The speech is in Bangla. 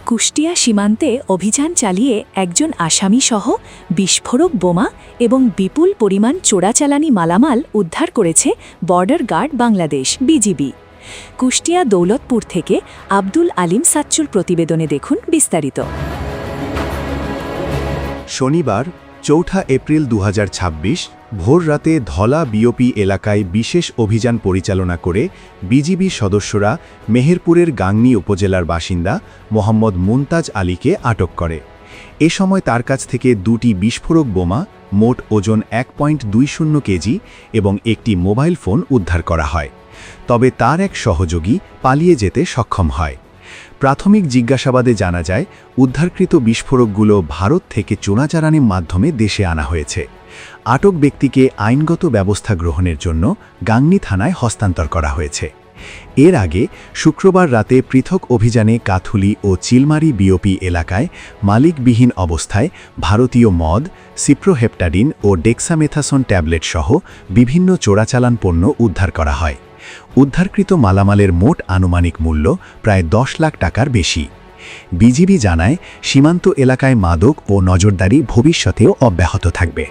কুষ্টিয়া সীমান্তে অভিযান চালিয়ে একজন আসামিসহ বিস্ফোরক বোমা এবং বিপুল পরিমাণ চোরাচালানি মালামাল উদ্ধার করেছে border guard Bangladesh BGB. Kushtia Daulatpur থেকে আব্দুল আলিম সাচ্চুর প্রতিবেদনে দেখুন বিস্তারিত। শনিবার ৪ এপ্রিল ২০২৬ ভোর রাতে ধলা বিওপি এলাকায় বিশেষ অভিযান পরিচালনা করে বিজিবি সদস্যরা মেহেরপুরের গাংনী উপজেলার বাসিন্দা মোহাম্মদ মুনতাজ আলীকে আটক করে। এ সময় তার কাছ থেকে দুটি বিস্ফোরক বোমা, মোট ওজন ১.২০ কেজি এবং একটি মোবাইল ফোন উদ্ধার করা হয়। তবে তার এক সহযোগী পালিয়ে যেতে সক্ষম হয়। প্রাথমিক জিজ্ঞাসাবাদে জানা যায়, উদ্ধারকৃত বিস্ফোরকগুলো ভারত থেকে চোরাচালানির মাধ্যমে দেশে আনা হয়েছে। আটক ব্যক্তিকে আইনগত ব্যবস্থা গ্রহণের জন্য গাংনী থানায় হস্তান্তর করা হয়েছে। এর আগে শুক্রবার রাতে পৃথক অভিযানে কাথুলি ও চিলমারি বিওপি এলাকায় মালিকবিহীন অবস্থায় ভারতীয় মদ, সিপ্রোহেপটাডিন ও ডেক্সামেথাসোন ট্যাবলেট সহ বিভিন্ন চোরাচালান পণ্য উদ্ধার করা হয়। উদ্ধারকৃত মালামালের মোট আনুমানিক মূল্য প্রায় ১০ লাখ টাকার বেশি। বিজিবি জানায়, সীমান্ত এলাকায় মাদক ও নজরদারি ভবিষ্যতেও অব্যাহত থাকবে।